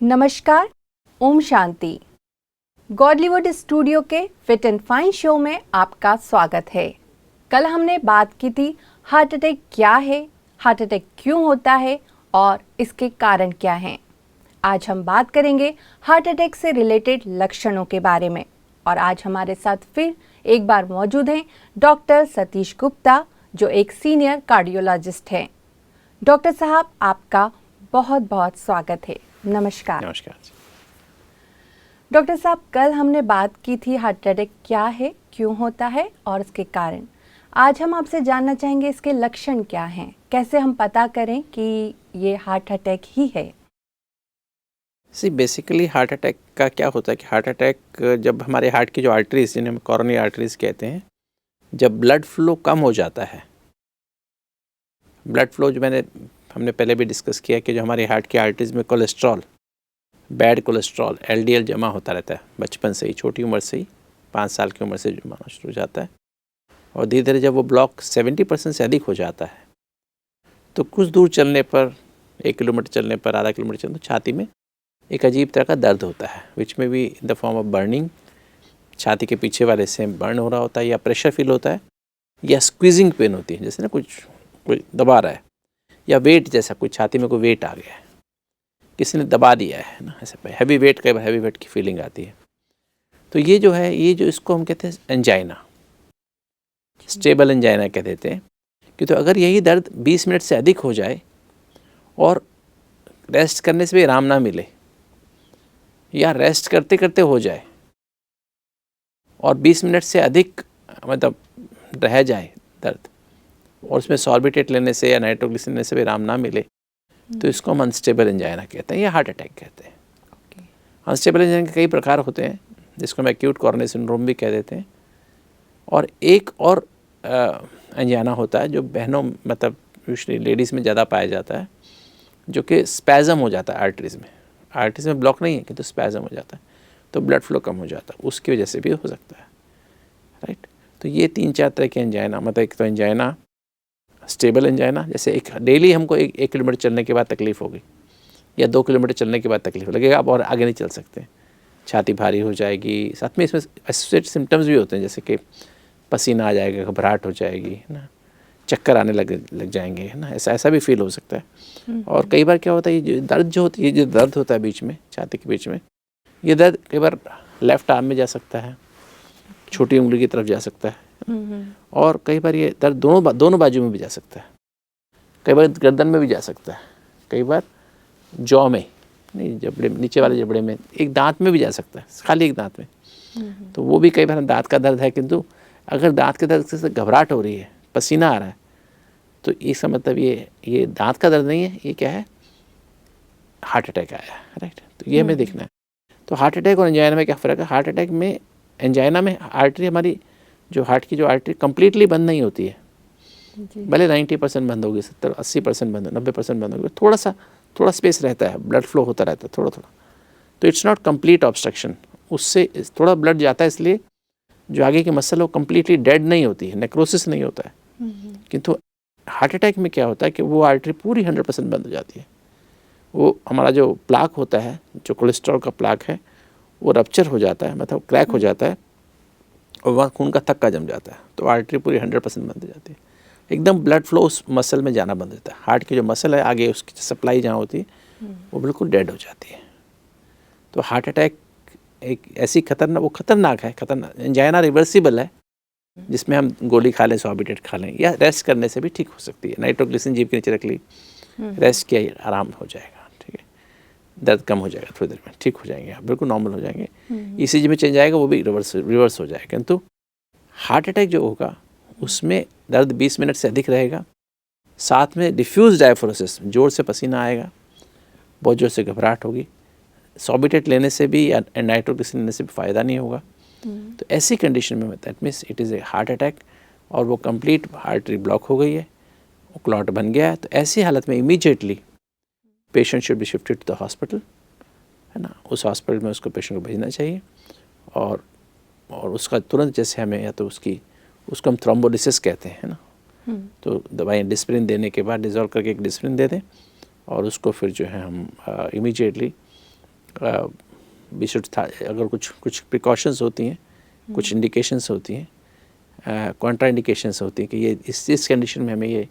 नमस्कार, Om Shanti. Godlywood studio के fit and fine show में आपका स्वागत है। कल हमने बात की थी हार्ट अटैक क्या है, हार्ट अटैक क्यों होता है और इसके कारण क्या हैं। आज हम बात करेंगे हार्ट अटैक से रिलेटेड लक्षणों के बारे में। और आज हमारे साथ फिर एक बार मौजूद हैं डॉक्टर सतीश गुप्ता, जो एक सीनियर कार्डियोलॉजिस्ट हैं। डॉक्टर साहब, आपका बहुत बहुत स्वागत है। नमस्कार। नमस्कार। डॉक्टर साहब, कल हमने बात की थी हार्ट अटैक क्या है, क्यों होता है और इसके कारण। आज हम आपसे जानना चाहेंगे इसके लक्षण क्या हैं, कैसे हम पता करें कि ये हार्ट अटैक ही है। बेसिकली हार्ट अटैक का क्या होता है कि हार्ट अटैक जब हमारे हार्ट की जो आर्टरीज, जिन्हें हम कॉरोनरी आर्टरीज कहते हैं, जब ब्लड फ्लो कम हो जाता है। ब्लड फ्लो जो हमने पहले भी डिस्कस किया कि जो हमारे हार्ट की आर्टरीज में कोलेस्ट्रॉल, बैड कोलेस्ट्रॉल LDL जमा होता रहता है बचपन से ही, छोटी उम्र से ही, 5 साल की उम्र से जमा होना शुरू हो जाता है। और धीरे धीरे जब वो ब्लॉक 70% से अधिक हो जाता है तो कुछ दूर चलने पर, 1 किलोमीटर चलने पर, आधा किलोमीटर चलने पर छाती में एक अजीब तरह का दर्द होता है, विच में भी in the form of burning. छाती के पीछे वाले से बर्न हो रहा होता है, या प्रेशर फील होता है, या स्क्वीजिंग पेन होती है, जैसे ना कोई दबा रहा है, या वेट जैसा, कुछ छाती में कोई वेट आ गया है, किसी ने दबा दिया है ना, ऐसे हैवी वेट, कई बार हैवी वेट की फीलिंग आती है। तो ये जो है, ये जो इसको हम कहते हैं एंजाइना, स्टेबल एंजाइना कह देते हैं। कि तो अगर यही दर्द 20 मिनट से अधिक हो जाए और रेस्ट करने से भी आराम ना मिले, या रेस्ट करते करते हो जाए और 20 मिनट से अधिक मतलब रह जाए दर्द, और उसमें सॉर्बिटेट लेने से या नाइट्रोग्लिसरीन लेने से भी आराम ना मिले, तो इसको हम अनस्टेबल एंजाइना कहते हैं या हार्ट अटैक कहते हैं। अनस्टेबल एंजाइना के कई प्रकार होते हैं, जिसको हम एक्यूट कोरोनरी सिंड्रोम भी कह देते हैं। और एक और एंजाइना होता है जो बहनों, मतलब यूजुअली लेडीज़ में ज़्यादा पाया जाता है, जो कि स्पैज़म हो जाता है आर्टरीज में ब्लॉक नहीं है किंतु स्पैज़म हो जाता है, तो ब्लड फ्लो कम हो जाता है, उसकी वजह से भी हो सकता है। राइट। तो ये 3-4 तरह के एंजाइना, मतलब एक तो एंजाइना स्टेबल एंजाइना, जैसे एक डेली हमको 1 किलोमीटर चलने के बाद तकलीफ़ होगी, या 2 किलोमीटर चलने के बाद तकलीफ लगेगा, आप और आगे नहीं चल सकते, छाती भारी हो जाएगी। साथ में इसमें एसोसिएटेड सिम्टम्स भी होते हैं, जैसे कि पसीना आ जाएगा, घबराहट हो जाएगी, है ना, चक्कर आने लग जाएंगे, है ना, ऐसा भी फील हो सकता है। और कई बार क्या होता है, ये जो दर्द होता है बीच में, छाती के बीच में, ये दर्द कई बार लेफ़्ट आर्म में जा सकता है, छोटी उंगली की तरफ जा सकता है, और कई बार ये दर्द दोनों बाजू में भी जा सकता है, कई बार गर्दन में भी जा सकता है, कई बार जॉ में, नहीं जबड़े, नीचे वाले जबड़े में, एक दांत में भी जा सकता है, खाली एक दांत में। तो वो भी कई बार दांत का दर्द है, किंतु अगर दांत के दर्द से घबराहट हो रही है, पसीना आ रहा है, तो इसका मतलब ये दांत का दर्द नहीं है, ये क्या है, हार्ट अटैक आया है। राइट। तो ये हमें देखना है। तो हार्ट अटैक और एंजाइना में क्या फ़र्क है? हार्ट अटैक में, एंजाइना में आर्टरी, हमारी जो हार्ट की जो आर्टरी कंप्लीटली बंद नहीं होती है, भले 90% बंद होगी, 70-80% बंद, 90% बंद होगी, थोड़ा स्पेस रहता है, ब्लड फ्लो होता रहता है थोड़ा। तो इट्स नॉट कंप्लीट ऑब्स्ट्रक्शन, उससे थोड़ा ब्लड जाता है, इसलिए जो आगे की मसल वो कम्प्लीटली डेड नहीं होती है, नेक्रोसिस नहीं होता है। किंतु हार्ट अटैक में क्या होता है कि वो आर्टरी पूरी 100% बंद हो जाती है। वो हमारा जो प्लाक होता है, जो कोलेस्ट्रॉल का प्लाक है, वो रप्चर हो जाता है, मतलब क्रैक हो जाता है, और वहाँ खून का थक्का जम जाता है, तो आर्टरी पूरी 100% बंद हो जाती है। एकदम ब्लड फ्लो उस मसल में जाना बंद होता है। हार्ट की जो मसल है, आगे उसकी सप्लाई जहाँ होती है, वो बिल्कुल डेड हो जाती है। तो हार्ट अटैक एक ऐसी खतरनाक है, एंजाइना रिवर्सिबल है, जिसमें हम गोली खा लें, सॉर्बिटेट खा लें, या रेस्ट करने से भी ठीक हो सकती है। नाइट्रोग्लिसरीन जीभ के नीचे रख ली, रेस्ट किया, आराम हो जाएगा, ठीक है, दर्द कम हो जाएगा, थोड़ी देर में ठीक हो जाएंगे, आप बिल्कुल नॉर्मल हो जाएंगे। ECG में चेंज आएगा, वो भी रिवर्स हो जाएगा। किंतु हार्ट अटैक जो होगा, उसमें दर्द 20 मिनट से अधिक रहेगा, साथ में डिफ्यूज डायफ्रोसिस, जोर से पसीना आएगा, बहुत जोर से घबराहट होगी, सॉर्बिटेट लेने से भी या नाइट्रोग्लिसरीन लेने से भी फ़ायदा नहीं होगा। तो ऐसी कंडीशन में that means it is a heart attack, और वो कंप्लीट आर्टरी ब्लॉक हो गई है, वो क्लॉट बन गया है। तो ऐसी हालत में immediately patient should be shifted to the hospital, है ना, उस हॉस्पिटल में उसको पेशेंट को भेजना चाहिए, और उसका तुरंत, जैसे हमें, या तो उसको हम थ्रोम्बोलिसिस कहते हैं, है ना, तो दवाई डिस्प्रिन देने के बाद, डिज़ोल्व करके एक डिस्प्रिन दे दें, और उसको फिर जो है हम इमीडिएटली वी शुड, अगर कुछ प्रिकॉशंस होती हैं, कुछ इंडिकेशंस होती हैं, कॉन्ट्रा इंडिकेशंस होती हैं कि ये इस कंडीशन में हमें ये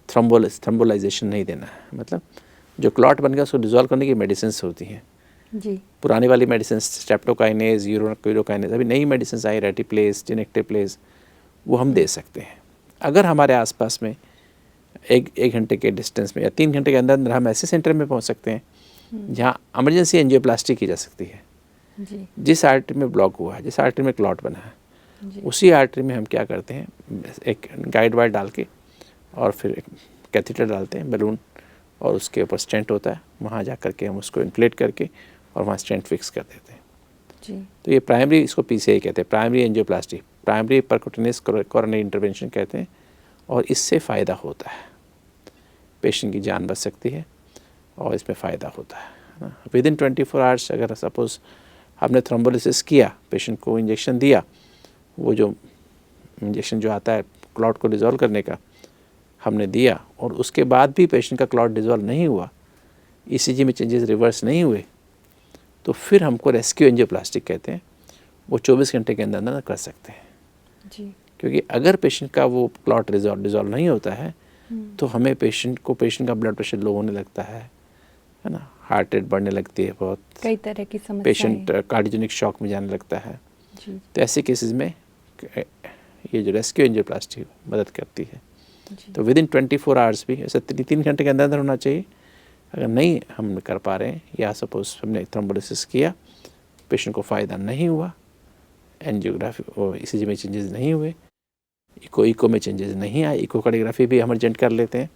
थ्रोम्बोलाइजेशन नहीं देना है। मतलब जो क्लॉट बन गया उसको डिजोल्व करने की मेडिसिन्स होती हैं जी। पुरानी वाली मेडिसिन, स्ट्रेप्टोकाइनेज, यूरोकाइनेज, अभी नई मेडिसिन आई, रेटिप्लेस, जिनेक्टिप्लेस, वो हम दे सकते हैं। अगर हमारे आसपास में एक घंटे के डिस्टेंस में या 3 घंटे के अंदर अंदर हम ऐसे सेंटर में पहुंच सकते हैं जहां इमरजेंसी एंजियोप्लास्टी की जा सकती है। जी। जिस आर्टरी में ब्लॉक हुआ है, जिस आर्टरी में क्लॉट बना है, उसी आर्टरी में हम क्या करते हैं, एक गाइड वायर डाल के और फिर एक कैथेटर डालते हैं, बैलून, और उसके ऊपर स्टेंट होता है, वहाँ जा करके हम उसको इन्फ्लेट करके और वहाँ स्टेंट फिक्स कर देते हैं। जी। तो ये प्राइमरी, इसको पीसीआई कहते हैं, primary angioplasty, primary percutaneous coronary intervention कहते हैं। और इससे फ़ायदा होता है, पेशेंट की जान बच सकती है और इसमें फ़ायदा होता है। विदिन 24 आवर्स अगर सपोज़ आपने थ्रोम्बोलिसिस किया, पेशेंट को इंजेक्शन दिया, वो जो इंजेक्शन जो आता है क्लॉट को डिज़ोल्व करने का, हमने दिया, और उसके बाद भी पेशेंट का क्लॉट डिज़ोल्व नहीं हुआ, ईसीजी में चेंजेस रिवर्स नहीं हुए, तो फिर हमको रेस्क्यू एंजियोप्लास्टी कहते हैं। वो 24 घंटे के अंदर अंदर कर सकते हैं जी। क्योंकि अगर पेशेंट का वो क्लॉट डिज़ोल्व नहीं होता है तो हमें पेशेंट का ब्लड प्रेशर लो होने लगता है ना, हार्ट रेट बढ़ने लगती है, बहुत कई तरह की समस्याएं, पेशेंट कार्डियोजेनिक शॉक में जाने लगता है। जी। तो ऐसे केसेस में ये जो रेस्क्यू एंजियोप्लास्टी मदद करती है। तो विदिन 24 आवर्स भी, ऐसे 3 घंटे के अंदर अंदर होना चाहिए। अगर नहीं हम कर पा रहे हैं या सपोज हमने थ्रोम्बोलिसिस किया, पेशेंट को फ़ायदा नहीं हुआ, एंजियोग्राफी और ईसीजी में चेंजेस नहीं हुए, इको में चेंजेस नहीं आए, इकोकार्डियोग्राफी भी हम अर्जेंट कर लेते हैं।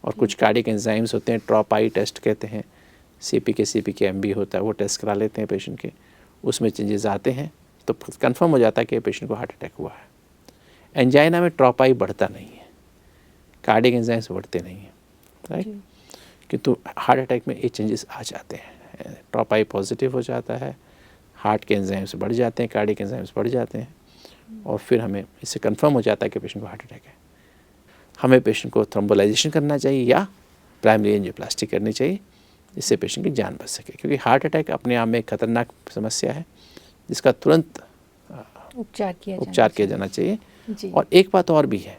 और कुछ कार्डियक एंजाइम्स होते हैं, ट्रॉपाई टेस्ट कहते हैं, CPK MB होता है, वो टेस्ट करा लेते हैं पेशेंट के, उसमें चेंजेस आते हैं तो कंफर्म हो जाता है कि पेशेंट को हार्ट अटैक हुआ है। एंजाइना में ट्रॉपाई बढ़ता नहीं है, कार्डियक एंजाइम्स बढ़ते नहीं हैं, राइट, किंतु हार्ट अटैक में ये चेंजेस आ जाते हैं। ट्रॉपाई पॉजिटिव हो जाता है, हार्ट के एंजाइम्स बढ़ जाते हैं, कार्डियक एंजाइम्स बढ़ जाते हैं, और फिर हमें इससे कंफर्म हो जाता है कि पेशेंट को हार्ट अटैक है। हमें पेशेंट को थ्रोम्बोलाइजेशन करना चाहिए या प्राइमरी एंजियोप्लास्टी करनी चाहिए, जिससे पेशेंट की जान बच सके, क्योंकि हार्ट अटैक अपने आप में एक खतरनाक समस्या है जिसका तुरंत उपचार किया जाना चाहिए। जी। और एक बात और भी है,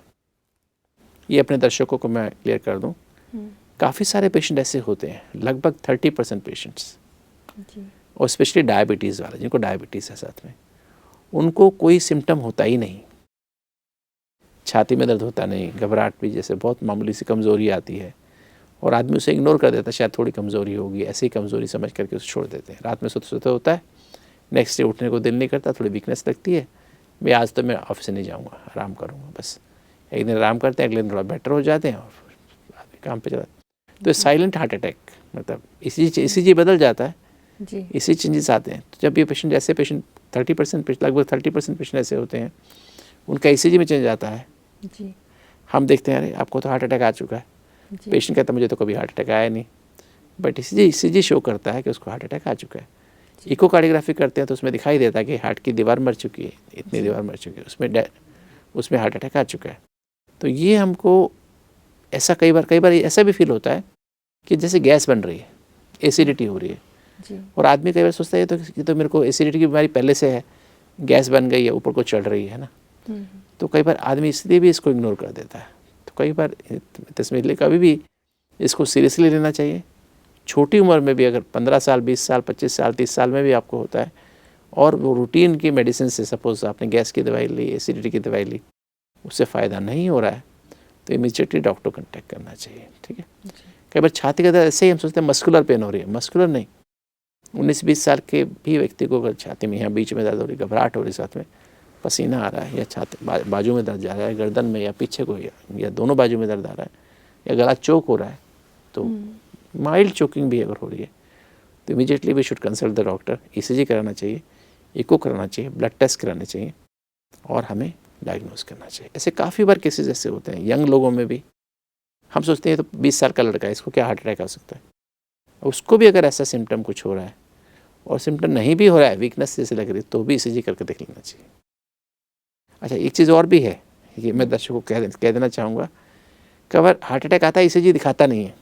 ये अपने दर्शकों को मैं क्लियर कर दूं, काफ़ी सारे पेशेंट ऐसे होते हैं, लगभग 30% पेशेंट्स, और स्पेशली डायबिटीज़ वाले, जिनको डायबिटीज़ है साथ में, उनको कोई सिम्टम होता ही नहीं, छाती में दर्द होता नहीं, घबराहट भी जैसे बहुत मामूली सी कमज़ोरी आती है, और आदमी उसे इग्नोर कर देता है, शायद थोड़ी कमज़ोरी होगी, ऐसी ही कमज़ोरी समझ करके उसे छोड़ देते हैं। रात में सोते सोते होता है, नेक्स्ट डे उठने को दिल नहीं करता, थोड़ी वीकनेस लगती है, मैं आज तो मैं ऑफिस नहीं जाऊँगा, आराम करूँगा बस। एक दिन आराम करते हैं, अगले दिन थोड़ा बेटर हो जाते हैं और आदमी काम पे चला। तो साइलेंट हार्ट अटैक, मतलब ECG बदल जाता है, इसी चेंजेस आते हैं। तो जब ये पेशेंट, ऐसे पेशेंट 30% लगभग 30% पेशेंट ऐसे होते हैं, उनका ECG में चेंज आता है जी। हम देखते हैं अरे आपको तो हार्ट अटैक आ चुका है, पेशेंट कहता है मुझे तो कभी हार्ट अटैक आया नहीं, बट ECG शो करता है कि उसको हार्ट अटैक आ चुका है। इकोकार्डियोग्राफी करते हैं तो उसमें दिखाई देता है कि हार्ट की दीवार मर चुकी है, इतनी दीवार मर चुकी है, उसमें हार्ट अटैक आ चुका है। तो ये हमको ऐसा कई बार ऐसा भी फील होता है कि जैसे गैस बन रही है, एसिडिटी हो रही है जी। और आदमी कई बार सोचता है तो मेरे को एसिडिटी की बीमारी पहले से है, गैस बन गई है, ऊपर को चढ़ रही है ना। तो कई बार आदमी इसलिए भी इसको इग्नोर कर देता है। तो कई बार तस्वीर कभी भी इसको सीरियसली लेना चाहिए। छोटी उम्र में भी अगर 15 साल, 20 साल, 25 साल, 30 साल में भी आपको होता है और वो रूटीन की मेडिसिन से, सपोज आपने गैस की दवाई ली, एसिडिटी की दवाई ली, उससे फ़ायदा नहीं हो रहा है, तो इमीडिएटली डॉक्टर को कॉन्टैक्ट करना चाहिए। ठीक है। कई बार छाती का दर्द ऐसे ही हम सोचते हैं मस्कुलर पेन हो रही है, मस्कुलर नहीं। 19-20 साल के भी व्यक्ति को अगर छाती में यहाँ बीच में दर्द हो रही, घबराहट हो रही, साथ में पसीना आ रहा है, या छाती बाजू में दर्द जा रहा है, गर्दन में या पीछे को या दोनों बाजू में दर्द आ रहा है, या गला चोक हो रहा है, तो माइल्ड चोकिंग भी अगर हो रही है तो immediately we should consult the doctor. ECG कराना चाहिए, इको कराना चाहिए, ब्लड टेस्ट कराने चाहिए और हमें डायग्नोज करना चाहिए। ऐसे काफ़ी बार केसेस ऐसे होते हैं यंग लोगों में भी। हम सोचते हैं तो 20 साल का लड़का है, इसको क्या हार्ट अटैक आ सकता है। उसको भी अगर ऐसा सिम्टम कुछ हो रहा है और सिम्टम नहीं भी हो रहा है, वीकनेस जैसे लग रही है, तो भी ECG करके देख लेना चाहिए। अच्छा, एक चीज़ और भी है, ये मैं दर्शकों को कह देना चाहूँगा, कई हार्ट अटैक आता है, ECG दिखाता नहीं है,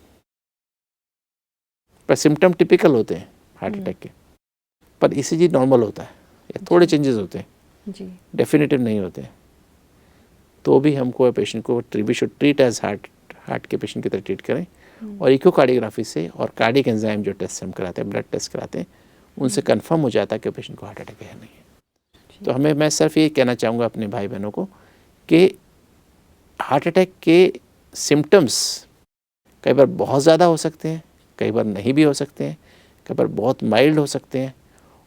पर सिम्टम टिपिकल होते हैं हार्ट अटैक के। पर ECG नॉर्मल होता है या थोड़े चेंजेस होते हैं जी, डेफिनेटिव नहीं होते हैं, तो भी हमको पेशेंट को we should treat as heart के पेशेंट की तरह ट्रीट करें। और इकोकार्डियोग्राफी से और कार्डियक एंजाइम जो टेस्ट हम कराते हैं, ब्लड टेस्ट कराते हैं, उनसे कंफर्म हो जाता है कि पेशेंट को हार्ट अटैक है या नहीं है। तो मैं सिर्फ ये कहना चाहूँगा अपने भाई बहनों को कि हार्ट अटैक के सिम्टम्स कई बार बहुत ज़्यादा हो सकते हैं, कई बार नहीं भी हो सकते हैं, कई बार बहुत माइल्ड हो सकते हैं।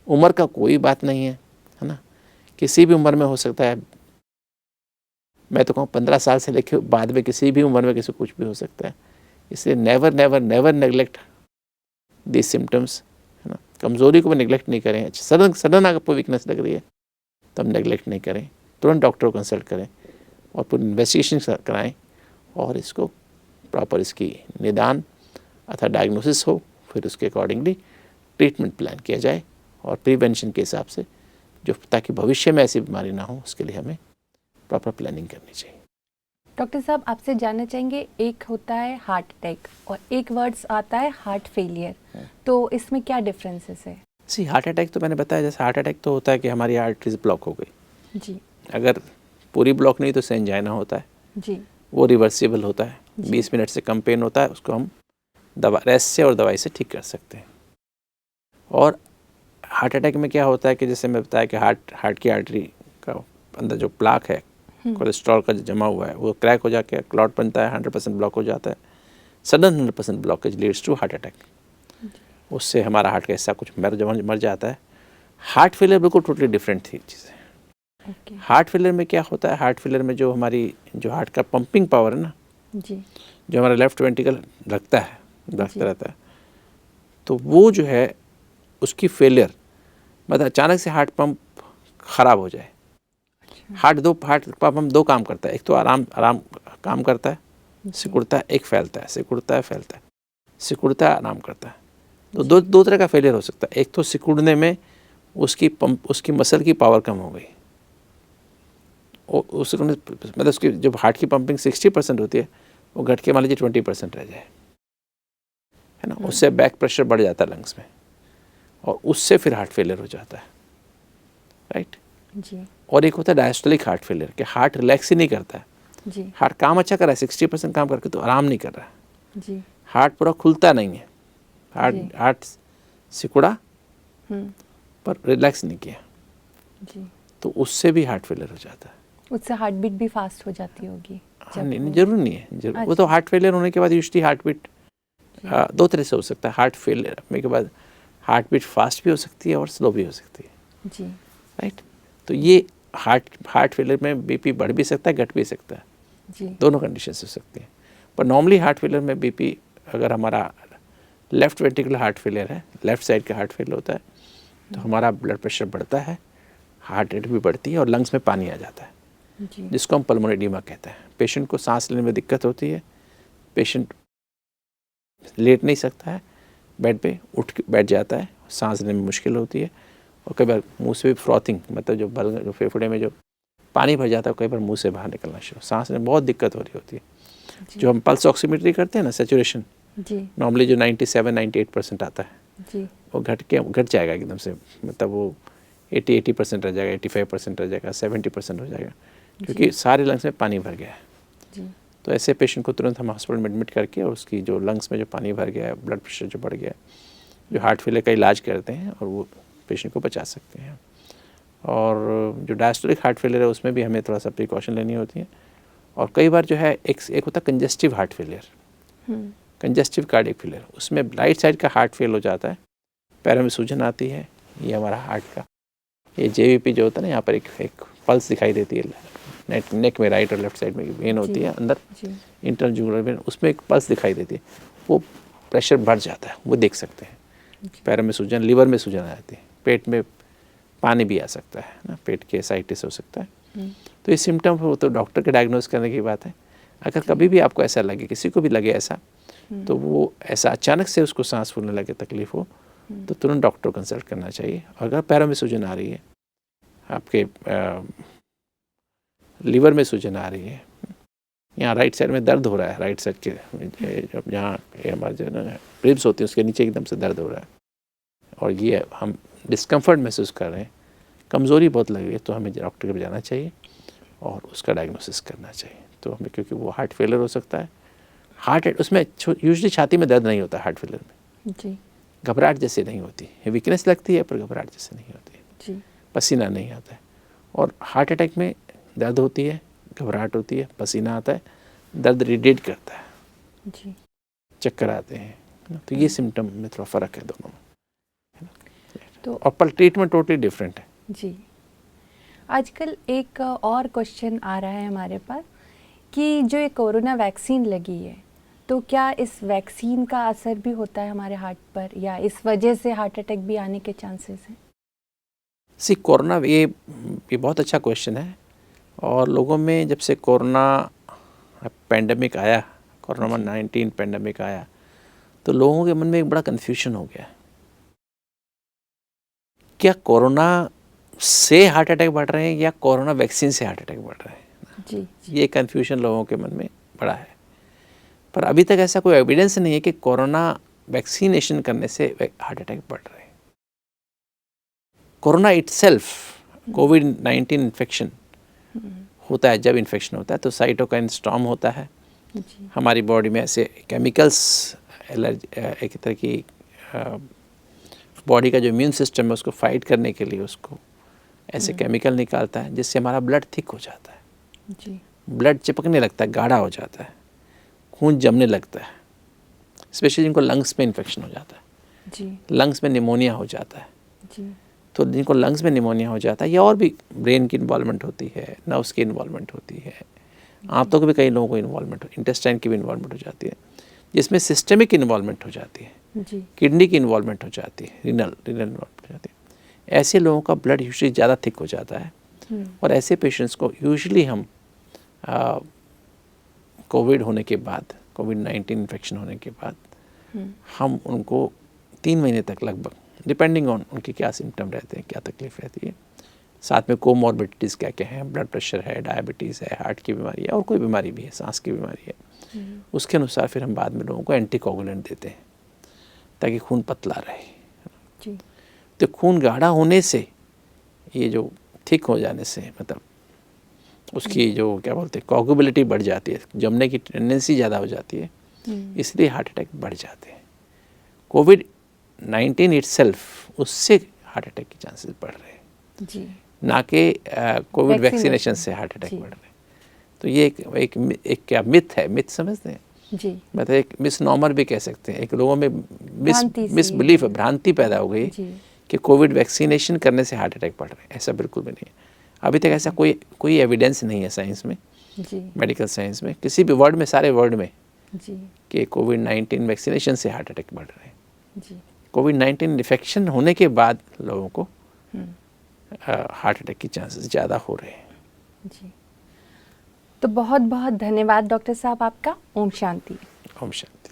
उम्र का कोई बात नहीं है ना, किसी भी उम्र में हो सकता है। मैं तो कहूँ 15 साल से लेकर बाद में किसी भी उम्र में किसी कुछ भी हो सकता है। इसलिए never never never neglect this symptoms, है ना। कमज़ोरी को भी नेगलेक्ट नहीं करें। अच्छा सडन आपको वीकनेस लग रही है तब नेगलेक्ट नहीं करें, तुरंत डॉक्टर को कंसल्ट करें और पूरी इन्वेस्टिगेशन कराएं और इसको प्रॉपर इसकी निदान अथवा डायग्नोसिस हो, फिर उसके अकॉर्डिंगली ट्रीटमेंट प्लान किया जाए और प्रिवेंशन के हिसाब से, जो ताकि भविष्य में ऐसी बीमारी ना हो, उसके लिए हमें प्रॉपर प्लानिंग करनी चाहिए। डॉक्टर साहब आपसे जानना चाहेंगे, एक होता है हार्ट अटैक और एक वर्ड्स आता है हार्ट फेलियर, तो इसमें क्या डिफरेंसेस है? हार्ट अटैक तो मैंने बताया, जैसे हार्ट अटैक तो होता है कि हमारी आर्टरीज ब्लॉक हो गई जी, अगर पूरी ब्लॉक नहीं तो एंजाइना होता है जी, वो रिवर्सिबल होता है, 20 मिनट से कम पेन होता है, उसको हम रेस्ट से और दवाई से ठीक कर सकते हैं। और हार्ट अटैक में क्या होता है कि जैसे मैं बताया कि हार्ट की आर्टरी का अंदर जो प्लाक है, कोलेस्ट्रॉल का जो जमा हुआ है, वो क्रैक हो जाके क्लॉट बनता है, 100% ब्लॉक हो जाता है। Sudden 100% blockage leads to heart attack. उससे हमारा हार्ट का हिस्सा कुछ मर जाता है। हार्ट फेलियर बिल्कुल टोटली डिफरेंट थी चीज़ है। हार्ट फेलियर में क्या होता है, हार्ट फेलियर में जो हमारी जो हार्ट का पंपिंग पावर है ना जी, जो हमारा लेफ्ट वेंट्रिकल रखता रहता है, तो वो जो है उसकी फेलियर, मतलब अचानक से हार्ट पंप ख़राब हो जाए। हार्ट पंप हम दो काम करता है, एक तो आराम काम करता है, सिकुड़ता है, एक फैलता है, सिकुड़ता है, फैलता है, सिकुड़ता है, आराम करता है। तो दो तरह का फेलियर हो सकता है। एक तो सिकुड़ने में उसकी मसल की पावर कम हो गई, मतलब उसकी जो हार्ट की पंपिंग 60% होती है वो घट के मान लीजिए 20% रह जाए, है ना। उससे बैक प्रेशर बढ़ जाता है लंग्स में और उससे फिर हार्ट फेलियर हो जाता है, राइट जी, और एक होता है डायस्टोलिक हार्ट फेलियर कि हार्ट रिलैक्स ही नहीं करता है। जी, हार्ट काम अच्छा कर रहा है, 60% काम करके तो आराम नहीं कर रहा है, जी, हार्ट पूरा खुलता नहीं है, हार्ट सिकुड़ा पर रिलैक्स नहीं किया, जी, तो उससे भी हार्ट फेलियर हो जाता है। उससे हार्ट बीट भी फास्ट हो जाती होगी? हाँ, नहीं जरूर नहीं है, वो तो हार्ट फेलियर होने के बाद यूजली हार्ट बीट दो तरह से हो सकता है। हार्ट फेलियर होने के बाद हार्ट बीट फास्ट भी हो सकती है और स्लो भी हो सकती है, जी, राइट। तो ये हार्ट फेलियर में बीपी बढ़ भी सकता है, घट भी सकता है, जी, दोनों कंडीशन हो सकती हैं। पर नॉर्मली हार्ट फेलियर में बीपी, अगर हमारा लेफ्ट वेंट्रिकुलर हार्ट फेलियर है, लेफ्ट साइड का हार्ट फेलियर होता है, तो हमारा ब्लड प्रेशर बढ़ता है, हार्ट रेट भी बढ़ती है और लंग्स में पानी आ जाता है, जी, जिसको हम पल्मोनरी एडीमा कहते हैं। पेशेंट को सांस लेने में दिक्कत होती है, पेशेंट लेट नहीं सकता है, बेड पे उठ के बैठ जाता है, सांस लेने में मुश्किल होती है और कई बार मुंह से भी फ्रॉथिंग, मतलब जो फेफड़े में जो पानी भर जाता है कई बार मुंह से बाहर निकलना शुरू, सांस में बहुत दिक्कत हो रही होती है। जो हम पल्स ऑक्सीमीट्री करते हैं ना, सैचुरेशन, जी, नॉर्मली जो 97-98% आता है, जी, वो घट जाएगा एकदम से, मतलब वो 80% रह जाएगा, 85% रह जाएगा, 70% हो जाएगा, क्योंकि सारे लंग्स में पानी भर गया है। जी, में ऐसे पेशेंट को तुरंत हम हॉस्पिटल में एडमिट करके और उसकी जो लंग्स में जो पानी भर गया है, ब्लड प्रेशर जो बढ़ गया है, जो हार्ट फेलियर का इलाज करते हैं और वो पेशेंट को बचा सकते हैं। और जो डायस्टोलिक हार्ट फेलियर है उसमें भी हमें थोड़ा सा प्रिकॉशन लेनी होती है। और कई बार जो है एक होता है congestive heart failure, congestive cardiac failure, उसमें राइट साइड का हार्ट फेल हो जाता है, पैरों में सूजन आती है, ये हमारा हार्ट का ये जेवीपी जो होता है ना, यहाँ पर एक पल्स दिखाई देती है, नेक में राइट और लेफ्ट साइड में वेन होती है अंदर, इंटरनल जुगुलर वेन, उसमें एक पल्स दिखाई देती है, वो प्रेशर बढ़ जाता है, वो देख सकते हैं। पैरों में सूजन, लीवर में सूजन आ जाती है, पेट में पानी भी आ सकता है ना, पेट के एसाइटिस हो सकता है। तो ये सिम्टम हो तो डॉक्टर के डायग्नोस करने की बात है। अगर कभी भी आपको ऐसा लगे, किसी को भी लगे ऐसा, तो वो ऐसा अचानक से उसको सांस फूलने लगे, तकलीफ हो, तो तुरंत डॉक्टर को कंसल्ट करना चाहिए। अगर पैरों में सूजन आ रही है, आपके लीवर में सूजन आ रही है, यहाँ राइट साइड में दर्द हो रहा है, राइट साइड के जहाँ हमारे जो ना रिब्स होती हैं उसके नीचे एकदम से दर्द हो रहा है, और ये हम डिस्कम्फर्ट महसूस कर रहे हैं, कमज़ोरी बहुत लग रही है, तो हमें डॉक्टर के पास जाना चाहिए और उसका डायग्नोसिस करना चाहिए। तो हमें, क्योंकि वो हार्ट फेलियर हो सकता है, उसमें यूजुअली छाती में दर्द नहीं होता हार्ट फेलियर में जी, घबराहट जैसे नहीं होती है, वीकनेस लगती है पर घबराहट जैसे नहीं होती है, जी, पसीना नहीं आता है। और हार्ट अटैक में दर्द होती है, घबराहट होती है, पसीना आता है, दर्द रिडेट करता है, जी। चक्कर आते हैं। तो ये सिम्टम में थोड़ा फ़र्क है दोनों में, तो और पर ट्रीटमेंट टोटली डिफरेंट है। जी, आजकल एक और क्वेश्चन आ रहा है हमारे पास कि जो ये कोरोना वैक्सीन लगी है, तो क्या इस वैक्सीन का असर भी होता है हमारे हार्ट पर, या इस वजह से हार्ट अटैक भी आने के चांसेस हैं? कोरोना, ये बहुत अच्छा क्वेश्चन है। और लोगों में जब से कोरोना पैंडेमिक आया, कोरोना 19 पैंडेमिक आया, तो लोगों के मन में एक बड़ा कन्फ्यूजन हो गया, क्या कोरोना से हार्ट अटैक बढ़ रहे हैं या कोरोना वैक्सीन से हार्ट अटैक बढ़ रहे हैं। जी, ये कन्फ्यूजन लोगों के मन में बड़ा है, पर अभी तक ऐसा कोई एविडेंस नहीं है कि कोरोना वैक्सीनेशन करने से हार्ट अटैक बढ़ रहे हैं। कोरोना इटसेल्फ, कोविड-19 इन्फेक्शन होता है, जब इन्फेक्शन होता है तो साइटोकाइन स्टॉर्म होता है, जी, हमारी बॉडी में ऐसे केमिकल्स, एलर्जी, एक तरह की बॉडी का जो इम्यून सिस्टम है उसको फाइट करने के लिए उसको ऐसे केमिकल निकालता है, जिससे हमारा ब्लड थिक हो जाता है, जी, ब्लड चिपकने लगता है, गाढ़ा हो जाता है, खून जमने लगता है, स्पेशली जिनको लंग्स में इन्फेक्शन हो जाता है, जी, लंग्स में निमोनिया हो जाता है। जी, तो जिनको लंग्स में निमोनिया हो जाता है, या और भी ब्रेन की इन्वॉल्वमेंट होती है, नर्व्स की इन्वॉल्वमेंट होती है, आंतों के भी कई लोगों को इन्वॉल्वमेंट, इंटेस्टाइन की भी इन्वॉल्वमेंट हो जाती है, जिसमें सिस्टमिक इन्वॉल्वमेंट हो जाती है, जी, किडनी की इन्वॉल्वमेंट हो जाती है, रीनल इन्वॉल्वमेंट हो जाती है। ऐसे लोगों का ब्लड यूजुअली ज़्यादा थिक हो जाता है, और ऐसे पेशेंट्स को यूजुअली हम कोविड होने के बाद, कोविड-19 इन्फेक्शन होने के बाद हम उनको 3 महीने तक लगभग, डिपेंडिंग ऑन उनके क्या सिम्टम रहते हैं, क्या तकलीफ रहती है, साथ में कोमॉर्बिडिटीज़ क्या क्या हैं, ब्लड प्रेशर है, डायबिटीज़ है, हार्ट की बीमारी है, और कोई बीमारी भी है, सांस की बीमारी है, उसके अनुसार फिर हम बाद में लोगों को एंटीकोगुलेंट देते हैं ताकि खून पतला रहे। जी, तो खून गाढ़ा होने से, ये जो थिक हो जाने से, मतलब उसकी जो क्या बोलते हैं कोगुबिलिटी बढ़ जाती है, जमने की टेंडेंसी ज़्यादा हो जाती है, इसलिए हार्ट अटैक बढ़ जाते हैं। कोविड-19 इटसेल्फ, उससे हार्ट अटैक के चांसेस बढ़ रहे हैं, जी, ना कि कोविड वैक्सीनेशन से हार्ट अटैक बढ़ रहे हैं। तो ये एक क्या मिथ है, मिथ समझते हैं, जी, मतलब एक मिसनॉमर भी कह सकते हैं, एक लोगों में भ्रांति सी मिसबिलीफ है, भ्रांति पैदा हो गई जी, कि कोविड वैक्सीनेशन करने से हार्ट अटैक बढ़ रहे हैं। ऐसा बिल्कुल भी नहीं है। अभी तक ऐसा कोई एविडेंस नहीं है साइंस में, जी, मेडिकल साइंस में, किसी भी वर्ड में, सारे वर्ड में, जी, कि कोविड-19 वैक्सीनेशन से हार्ट अटैक बढ़ रहे हैं। जी, कोविड-19 इन्फेक्शन होने के बाद लोगों को हार्ट अटैक की चांसेस ज़्यादा हो रहे हैं। जी। तो बहुत बहुत धन्यवाद डॉक्टर साहब आपका। ओम शांति। ओम शांति।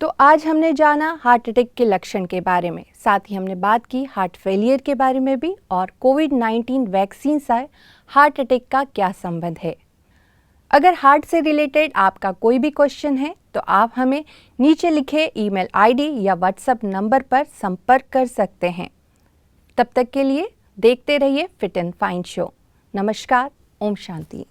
तो आज हमने जाना हार्ट अटैक के लक्षण के बारे में, साथ ही हमने बात की हार्ट फेलियर के बारे में भी, और कोविड-19 वैक्सीन से हार्ट अटैक का क्या संबंध है। अगर हार्ट से रिलेटेड आपका कोई भी क्वेश्चन है तो आप हमें नीचे लिखे ईमेल आईडी या व्हाट्सएप नंबर पर संपर्क कर सकते हैं। तब तक के लिए देखते रहिए फिट एंड फाइन शो। नमस्कार। ओम शांति।